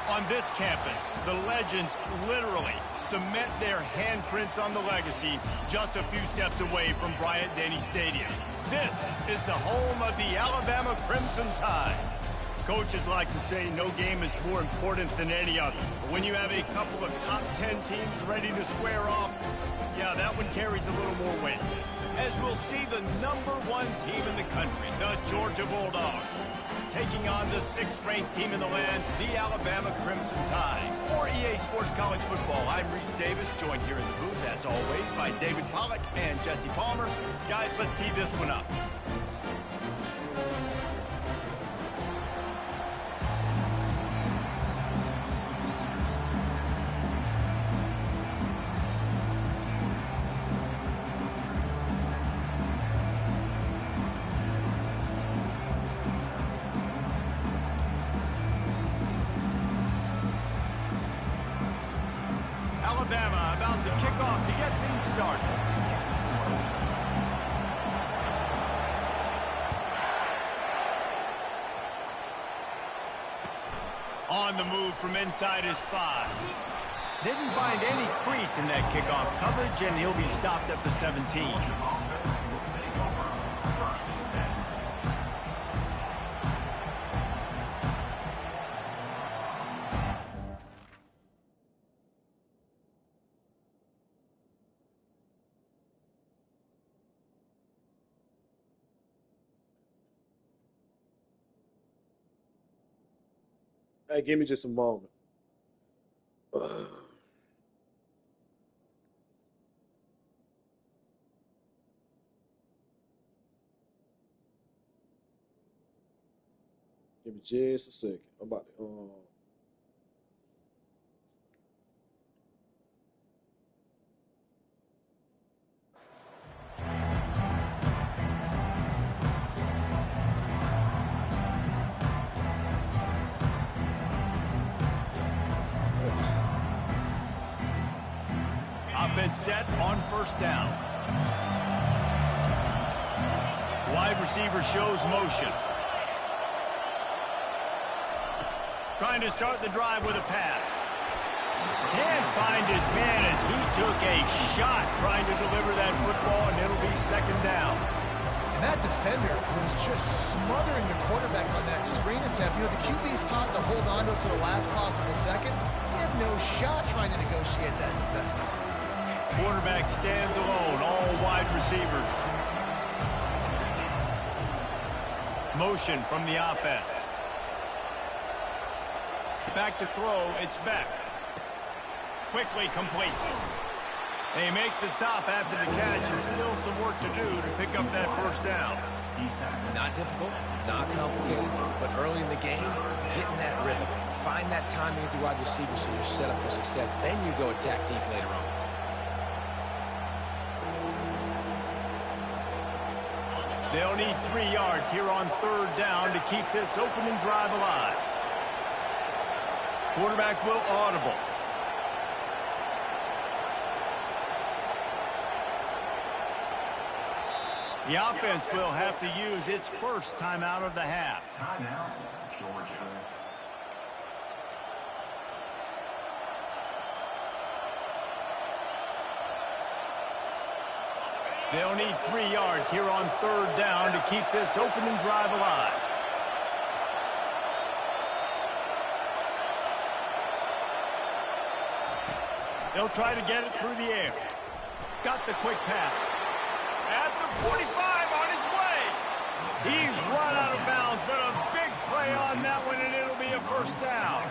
On this campus, the legends literally cement their handprints on the legacy just a few steps away from Bryant-Denny Stadium. This is the home of the Alabama Crimson Tide. Coaches like to say no game is more important than any other. But when you have a couple of top 10 teams ready to square off, yeah, that one carries a little more weight. As we'll see the #1 team in the country, the Georgia Bulldogs, taking on the 6th-ranked team in the land, the Alabama Crimson Tide. For EA Sports College Football, I'm Reese Davis, joined here in the booth, as always, by David Pollack and Jesse Palmer. Guys, let's tee this one up. Alabama about to kick off to get things started. On the move from inside his 5. Didn't find any crease in that kickoff coverage, and he'll be stopped at the 17. Hey, give me just a moment. Give me just a second. I'm about to Offense set on 1st down. Wide receiver shows motion. Trying to start the drive with a pass. Can't find his man as he took a shot trying to deliver that football, and it'll be 2nd down. And that defender was just smothering the quarterback on that screen attempt. You know, the QB's taught to hold on to it to the last possible second. He had no shot trying to negotiate that defender. Quarterback stands alone, all wide receivers. Motion from the offense. Back to throw, it's Beck. Quickly complete. They make the stop after the catch, and still some work to do to pick up that 1st down. Not difficult, not complicated, but early in the game, getting that rhythm. Find that timing with your wide receiver so you're set up for success. Then you go attack deep later on. They'll need 3 yards here on 3rd down to keep this opening drive alive. Quarterback will audible. The offense will have to use its 1st timeout of the half. Timeout, Georgia. They'll need 3 yards here on 3rd down to keep this opening drive alive. They'll try to get it through the air. Got the quick pass. At the 45 on his way. He's run out of bounds, but a big play on that one, and it'll be a 1st down.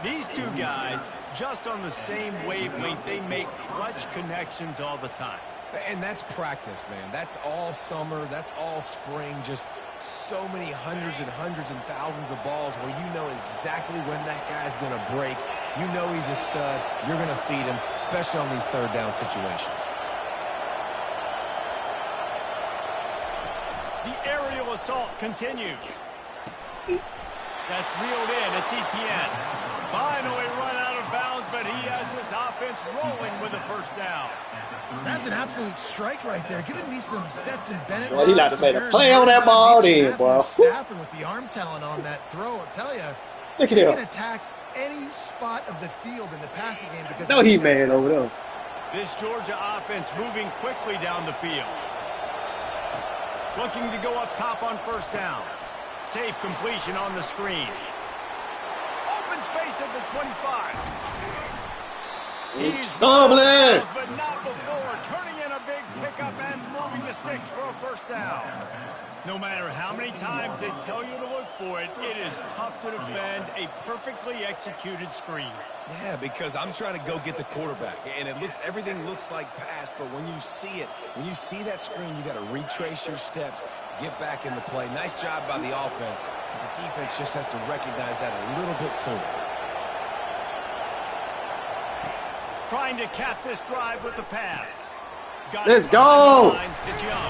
These two guys, just on the same wavelength, they make clutch connections all the time. And that's practice, man. That's all summer. That's all spring. Just so many hundreds and thousands of balls where you know exactly when that guy's going to break. You know he's a stud. You're going to feed him, especially on these 3rd down situations. The aerial assault continues. That's reeled in. It's Etienne. Finally run out of bounds, but he has this offense rolling with a 1st down. That's an absolute strike right there. Giving me some Stetson Bennett. Well, he like to make a play on that ball then, boy. Stafford with the arm talent on that throw, I'll tell you. Look at they him. can attack any spot of the field in the passing game because No, he mad over there. This Georgia offense moving quickly down the field. Looking to go up top on first down. Safe completion on the screen. Open space at the 25. He's stumbling, but not before. Turning in a big pickup and moving the sticks for a first down. No matter how many times they tell you to look for it, it is tough to defend a perfectly executed screen. Yeah, because I'm trying to go get the quarterback, and everything looks like pass, but when you see it, when you see that screen, you got to retrace your steps, get back in the play. Nice job by the offense, but the defense just has to recognize that a little bit sooner. Trying to cap this drive with the pass. Let's go.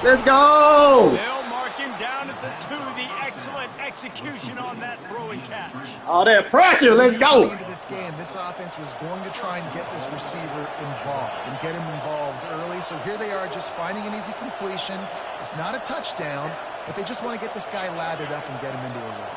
Let's go. They'll mark him down at the 2. The excellent execution on that throw and catch. All that pressure. Let's go. Into this game, this offense was going to try and get this receiver involved and get him involved early. So here they are just finding an easy completion. It's not a touchdown, but they just want to get this guy lathered up and get him into a run.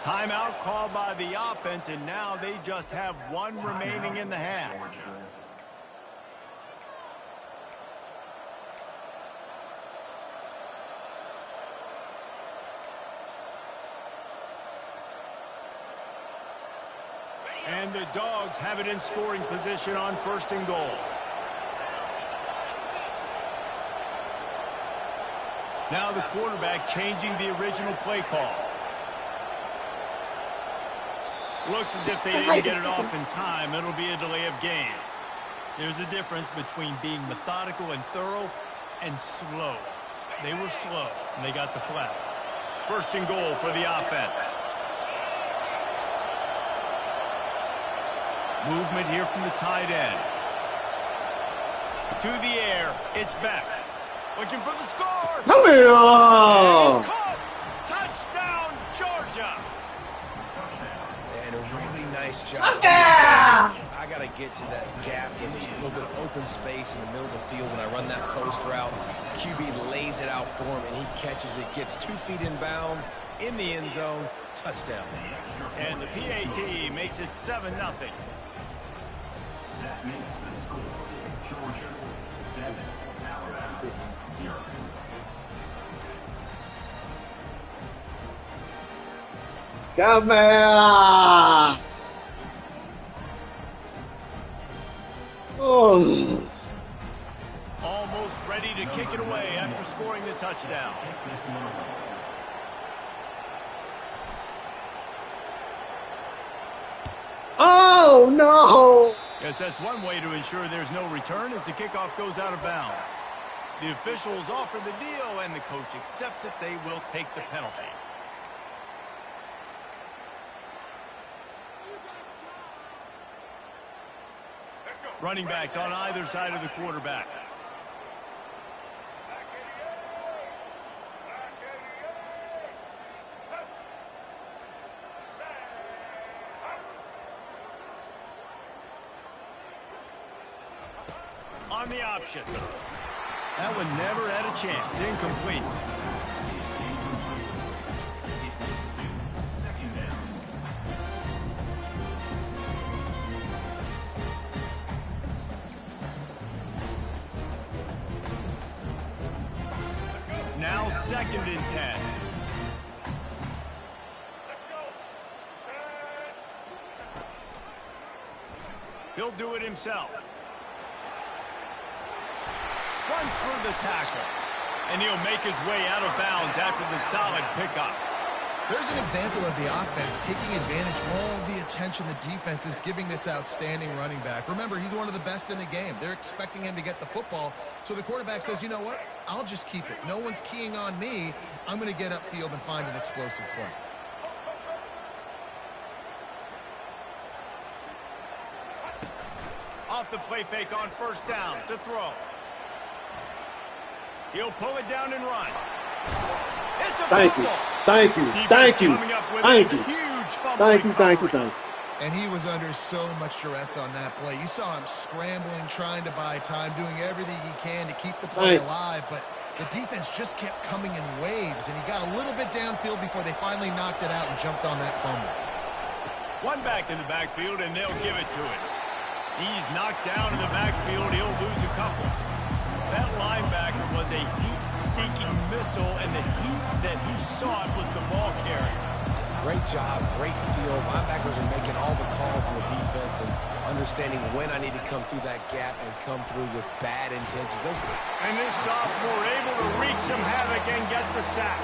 Timeout called by the offense, and now they just have 1 remaining in the half. And the Dogs have it in scoring position on 1st and goal. Now the quarterback changing the original play call. Looks as if they didn't get it off in time. It'll be a delay of game. There's a difference between being methodical and thorough and slow. They were slow, and they got the flag. 1st and goal for the offense. Movement here from the tight end. To the air. It's Beck. Looking for the score. Come here. And it's caught. Touchdown, Georgia. And a really nice job. I got to get to that gap where there's a little bit of open space in the middle of the field when I run that post route. QB lays it out for him, and he catches it, gets 2 feet in bounds, in the end zone, touchdown. And the PAT makes it 7-0. That makes the score Georgia 7, Alabama 0. Come here. Oh. Almost ready to kick it away after scoring the touchdown. Oh, no. Yes, that's one way to ensure there's no return as the kickoff goes out of bounds. The officials offer the deal, and the coach accepts it. They will take the penalty. Running backs on either side of the quarterback. On the option. That one never had a chance. Incomplete. Now 2nd and 10. He'll do it himself. Runs through the tackle. And he'll make his way out of bounds after the solid pickup. There's an example of the offense taking advantage of all the attention the defense is giving this outstanding running back. Remember, he's one of the best in the game. They're expecting him to get the football. So the quarterback says, you know what? I'll just keep it. No one's keying on me. I'm going to get upfield and find an explosive play. Off the play fake on 1st down to throw. He'll pull it down and run. It's a Thank you. fumble. Thank you. Defense Thank you. coming up with Thank a you. huge fumble Thank you. Thank you. recovery. Thank you. And he was under so much duress on that play. You saw him scrambling, trying to buy time, doing everything he can to keep the play alive. But the defense just kept coming in waves, and he got a little bit downfield before they finally knocked it out and jumped on that fumble. One back in the backfield, and they'll give it to him. He's knocked down in the backfield. He'll lose a couple. That linebacker was a heat-seeking missile, and the heat that he sought was the ball carrier. Great job, great field. Linebackers are making all the calls in the defense and understanding when I need to come through that gap and come through with bad intentions. And this sophomore able to wreak some havoc and get the sack.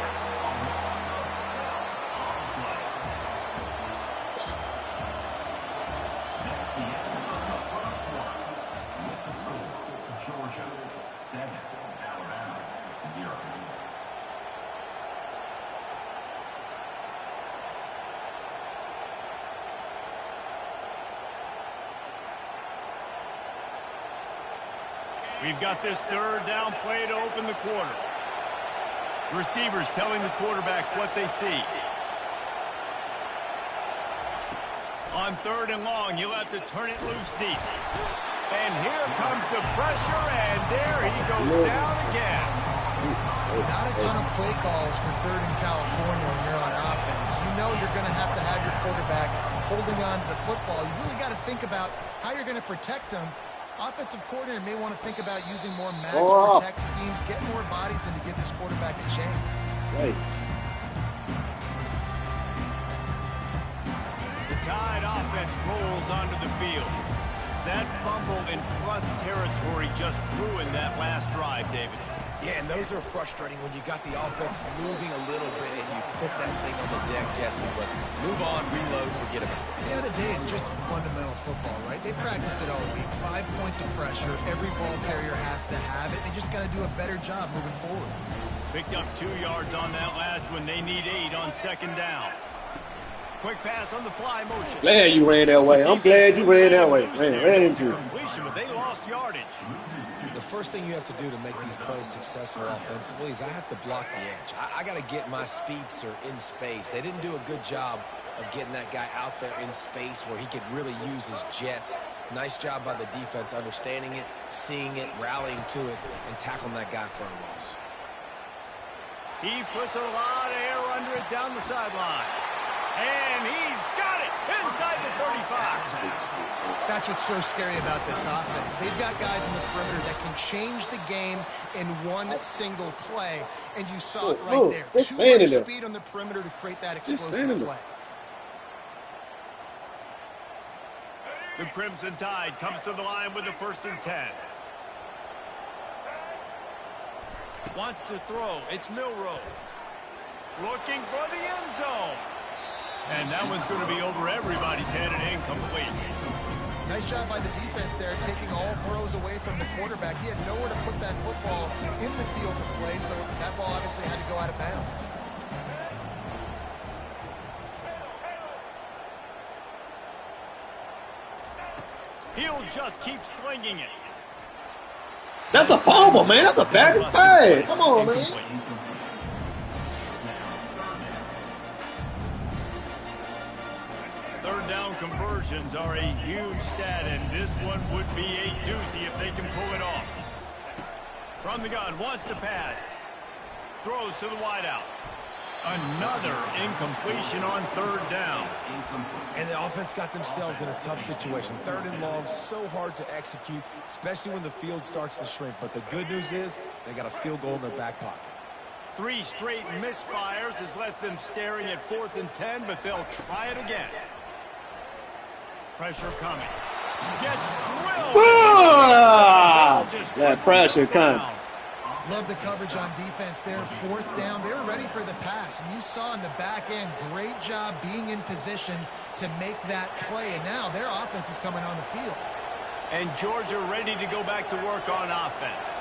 Georgia 7, Alabama 0. We've got this third down play to open the quarter. Receivers telling the quarterback what they see. On third and long, you'll have to turn it loose deep. And here comes the pressure, and there he goes down again. Not a ton of play calls for third in California when you're on offense. You know you're going to have your quarterback holding on to the football. You really got to think about how you're going to protect him. Offensive coordinator may want to think about using more max protect schemes, get more bodies, and to give this quarterback a chance. Right. The Tide offense rolls onto the field. That fumble in plus territory just ruined that last drive, David. Yeah, and those are frustrating when you got the offense moving a little bit and you put that thing on the deck, Jesse. But move on, reload, forget about it. At the end of the day, it's just fundamental football, right? They practice it all week. 5 points of pressure. Every ball carrier has to have it. They just got to do a better job moving forward. Picked up 2 yards on that last one. They need 8 on second down. Quick pass on the fly motion. Glad you ran that way. I'm glad you ran that way. Ran into it. Completion, but they lost yardage. The first thing you have to do to make these plays successful offensively is I have to block the edge. I got to get my speedster in space. They didn't do a good job of getting that guy out there in space where he could really use his jets. Nice job by the defense understanding it, seeing it, rallying to it, and tackling that guy for a loss. He puts a lot of air under it down the sideline. And he's got it inside the 35. That's what's so scary about this offense. They've got guys in the perimeter that can change the game in one single play. And you saw it right there. Too much speed on the perimeter to create that explosive play. The Crimson Tide comes to the line with the 1st and 10. Wants to throw. It's Milroe. Looking for the end zone. And that one's going to be over everybody's head and incomplete. Nice job by the defense there, taking all throws away from the quarterback. He had nowhere to put that football in the field to play, so that ball obviously had to go out of bounds. He'll just keep slinging it. That's a fumble, man. That's a bad play. Come on, man. Third down conversions are a huge stat, and this one would be a doozy if they can pull it off. From the gun, wants to pass. Throws to the wideout. Another incompletion on third down. And the offense got themselves in a tough situation. Third and long, so hard to execute, especially when the field starts to shrink. But the good news is they got a field goal in their back pocket. 3 straight misfires has left them staring at 4th and 10, but they'll try it again. Pressure coming. Gets drilled. That pressure coming. Love the coverage on defense there. 4th down. They were ready for the pass. And you saw in the back end, great job being in position to make that play. And now their offense is coming on the field. And Georgia ready to go back to work on offense.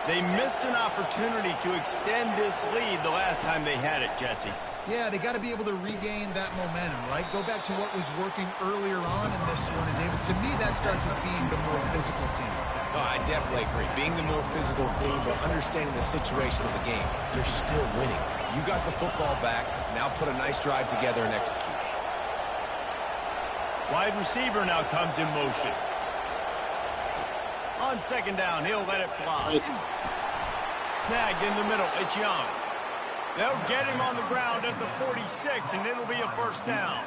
They missed an opportunity to extend this lead the last time they had it, Jesse. Yeah, they got to be able to regain that momentum, right? Go back to what was working earlier on in this one. And David, to me, that starts with being the more physical team. Oh, I definitely agree. Being the more physical team, but understanding the situation of the game. You're still winning. You got the football back. Now put a nice drive together and execute. Wide receiver now comes in motion. On second down, he'll let it fly. Snagged in the middle, it's Young. They'll get him on the ground at the 46, and it'll be a first down.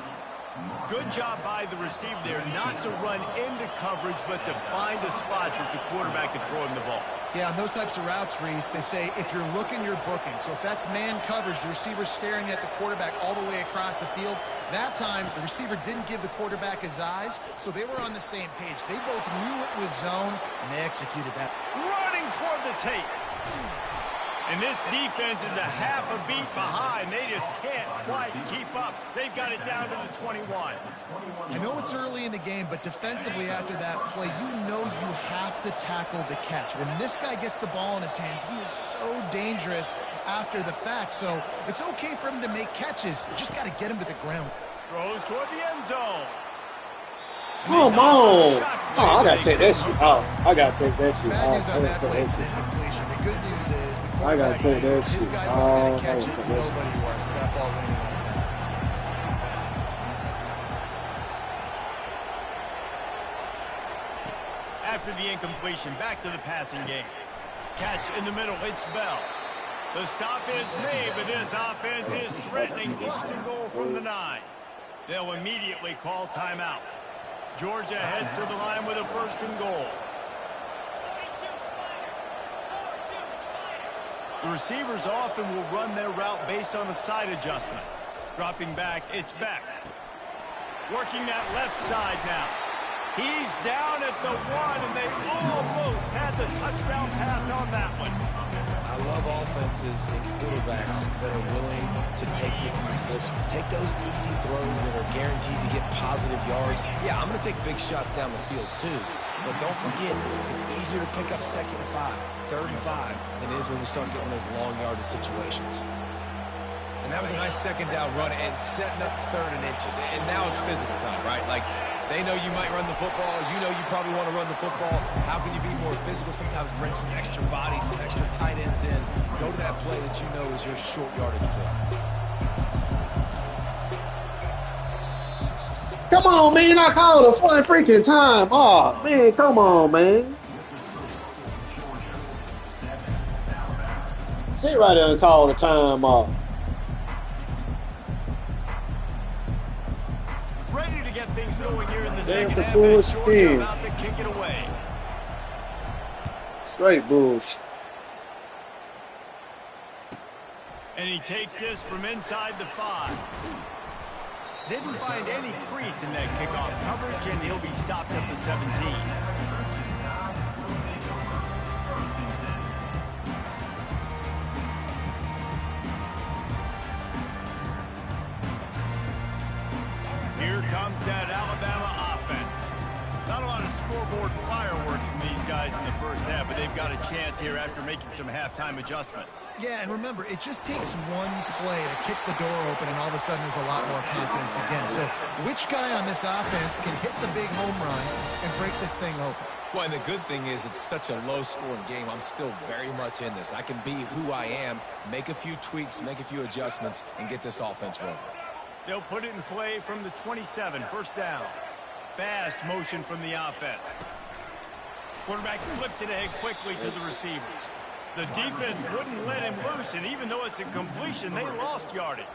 Good job by the receiver there, not to run into coverage, but to find a spot that the quarterback can throw him the ball. Yeah, on those types of routes, Reese, they say if you're looking, you're booking. So if that's man coverage, the receiver's staring at the quarterback all the way across the field. That time, the receiver didn't give the quarterback his eyes, so they were on the same page. They both knew it was zone, and they executed that. Running toward the tape. And this defense is a half a beat behind. They just can't quite keep up. They've got it down to the 21. I know it's early in the game, but defensively after that play, you know you have to tackle the catch. When this guy gets the ball in his hands, he is so dangerous after the fact. So it's okay for him to make catches. You just got to get him to the ground. Throws toward the end zone. Come on. Oh, I got to take that shit off. I got to take that shit Bad news off. on that play is an incompletion. The good news is the I got quarterback to take knew that his shit guy was going off. to catch it. Nobody was, but that ball went in on bounds. After the incompletion, back to the passing game. Catch in the middle, it's Bell. The stop is made, but this offense is threatening first and goal from the 9. They'll immediately call timeout. Georgia heads to the line with a first and goal. The receivers often will run their route based on a side adjustment. Dropping back, it's Beck. Working that left side now. He's down at the 1, and they almost had the touchdown pass on that one. I love offenses and quarterbacks that are willing to take the easy stuff. Take those easy throws that are guaranteed to get positive yards. Yeah, I'm going to take big shots down the field too. But don't forget, it's easier to pick up 2nd and 5, 3rd and 5 than it is when we start getting those long yardage situations. And that was a nice second down run and setting up 3rd and inches. And now it's physical time, right? Like, they know you might run the football. You know you probably want to run the football. How can you be more physical? Sometimes bring some extra bodies, some extra tight ends in. Go to that play that you know is your short yardage play. Come on, man. I called a fun freaking time. Oh, man, come on, man. Sit right there and call the time off. Ready to get things going here in the That's second a half. bullshit. Georgia about to kick it away. Straight bullshit. And he takes this from inside the 5. Didn't find any crease in that kickoff coverage, and he'll be stopped at the 17. Here comes that Alabama offense. Not a lot of scoreboard fireworks from these guys in the first half, but they've got a chance here after making some halftime adjustments. Yeah, and remember, it just takes one play to kick the door open, and all of a sudden there's a lot more confidence again. So which guy on this offense can hit the big home run and break this thing open? Well, and the good thing is it's such a low-scoring game. I'm still very much in this. I can be who I am, make a few tweaks, make a few adjustments, and get this offense rolling. They'll put it in play from the 27, first down. Fast motion from the offense. Quarterback flips it ahead quickly to the receivers. The defense wouldn't let him loose, and even though it's a completion, they lost yardage.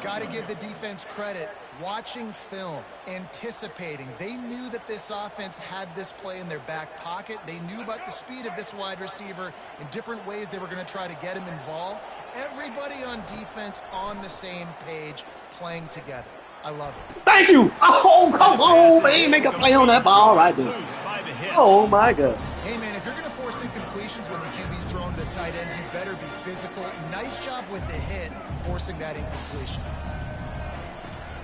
Got to give the defense credit. Watching film, anticipating. They knew that this offense had this play in their back pocket. They knew about the speed of this wide receiver in different ways they were going to try to get him involved. Everybody on defense on the same page, playing together. I love it. Thank you. Oh, come on, man. Make a play on that ball right there. Oh, my God. Hey, man, if you're going to force incompletions when the QB's throwing to the tight end, you better be physical. Nice job with the hit, forcing that incompletion.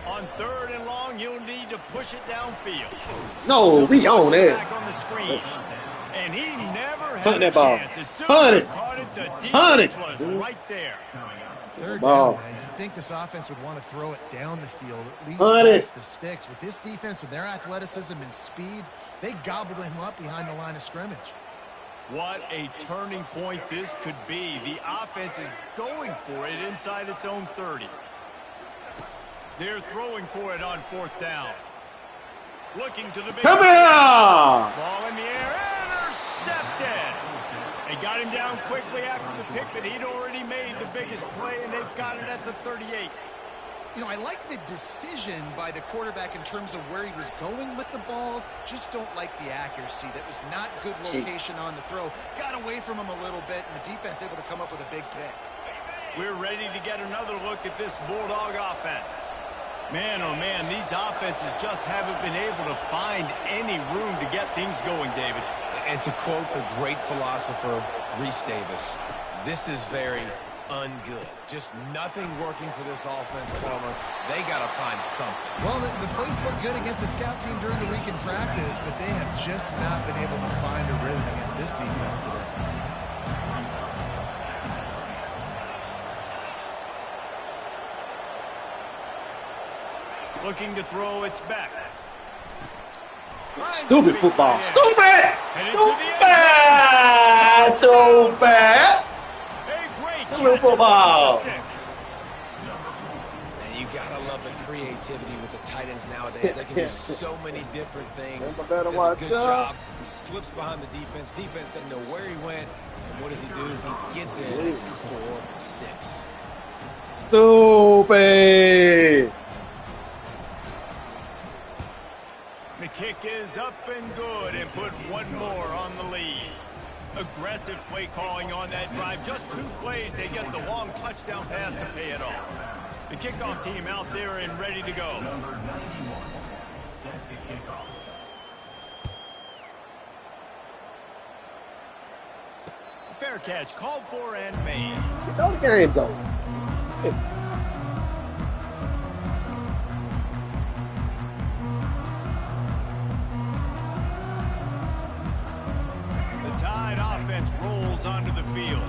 On 3rd and long, you'll need to push it downfield. No, we on that. Back on the screen. And he never had Hunt a that ball. chance. As soon Hunt as it. he caught it, the Hunt defense it. was right there. 3rd Ball. down, man. You'd think this offense would want to throw it down the field, at least Hunt it. past the sticks. With this defense and their athleticism and speed, they gobbled him up behind the line of scrimmage. What a turning point this could be. The offense is going for it inside its own 30. They're throwing for it on 4th down. Looking to the big Come here! Ball in the air, intercepted. They got him down quickly after the pick, but he'd already made the biggest play, and they've got it at the 38. You know, I like the decision by the quarterback in terms of where he was going with the ball. Just don't like the accuracy. That was not good location on the throw. Got away from him a little bit, and the defense able to come up with a big pick. We're ready to get another look at this Bulldog offense. Man, oh man, these offenses just haven't been able to find any room to get things going, David. And to quote the great philosopher, Reese Davis, this is very ungood. Just nothing working for this offense, Palmer. They got to find something. Well, the plays looked good against the scout team during the week in practice, but they have just not been able to find a rhythm against this defense today. Looking to throw, it's back. Stupid football. Stupid! Stupid! Stupid! Stupid football. And you gotta love the creativity with the tight ends nowadays. They can do so many different things. Does a good job. He slips behind the defense. Defense doesn't know where he went. And what does he do? He gets in for 6. Stupid! The kick is up and good, and put one more on the lead. Aggressive play calling on that drive. Just 2 plays, they get the long touchdown pass to pay it off. The kickoff team out there and ready to go. Number 91 set to kick off. Fair catch, called for and made. You know the game's over. Rolls onto the field.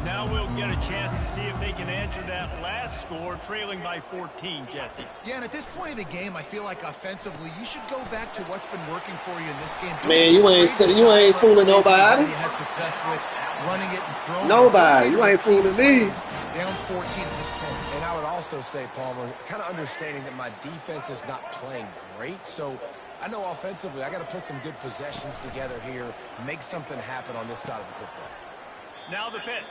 Now we'll get a chance to see if they can answer that last score, trailing by 14, Jesse. Yeah, and at this point of the game, I feel like offensively, you should go back to what's been working for you in this game. Man, you ain't fooling nobody. You had success with running it and throwing nobody. You ain't fooling me. Down 14 at this point. And I would also say, Palmer, kind of understanding that my defense is not playing great, so I know offensively I got to put some good possessions together here, make something happen on this side of the football. Now the pitch.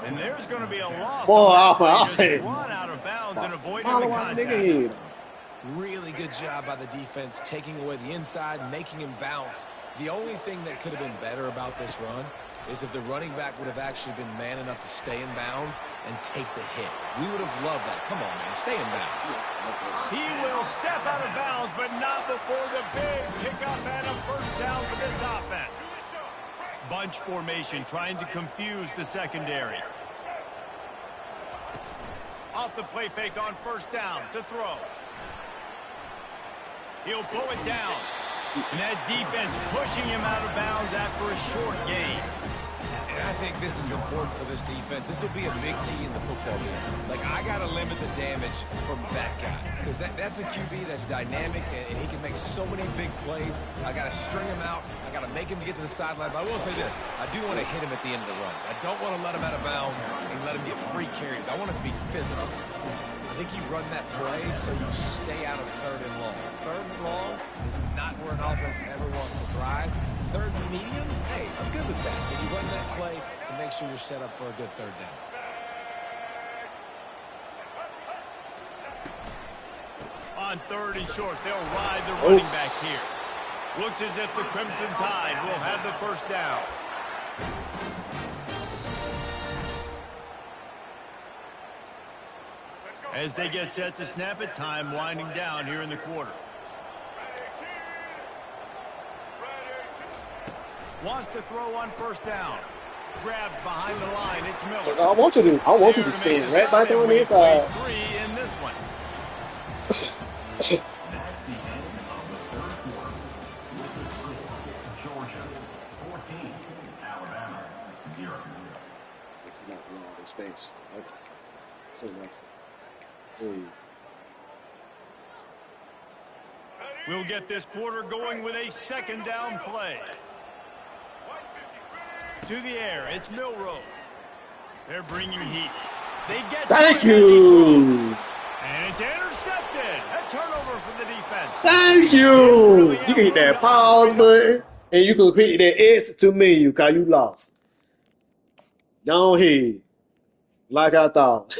And there's going to be a loss. Run out of bounds and avoiding the contact. Really good job by the defense, taking away the inside, making him bounce. The only thing that could have been better about this run is if the running back would have actually been man enough to stay in bounds and take the hit. We would have loved that. Come on, man, stay in bounds. He will step out of bounds, but not before the big pickup and a first down for this offense. Bunch formation, trying to confuse the secondary. Off the play fake on first down to throw. He'll pull it down. And that defense pushing him out of bounds after a short gain. And I think this is important for this defense. This will be a big key in the football game. Like, I got to limit the damage from that guy. Because that's a QB that's dynamic, and he can make so many big plays. I got to string him out. I got to make him get to the sideline. But I will say this. I do want to hit him at the end of the runs. I don't want to let him out of bounds and let him get free carries. I want it to be physical. I think you run that play so you stay out of 3rd and long. 3rd and long is not where an offense ever wants to thrive. 3rd and medium, hey, I'm good with that. So you run that play to make sure you're set up for a good 3rd down. On 3rd and short, they'll ride the running back here. Looks as if the Crimson Tide will have the first down. As they get set to snap it, time winding down here in the quarter. Wants to throw on first down. Grabbed behind the line. It's Miller. I want you to stand right back there on the inside. 3 in this one. That's the end of the 3rd quarter. With the score, Georgia 14, Alabama 0. If you're not doing all this face, so nice. We'll get this quarter going with a 2nd down play. To the air, it's Milrow. They're bringing heat. They get Thank you. And it's intercepted. A turnover for the defense. Thank you. You can hit that pause button, and you can hit that exit to menu because you lost. Go ahead. Like I thought.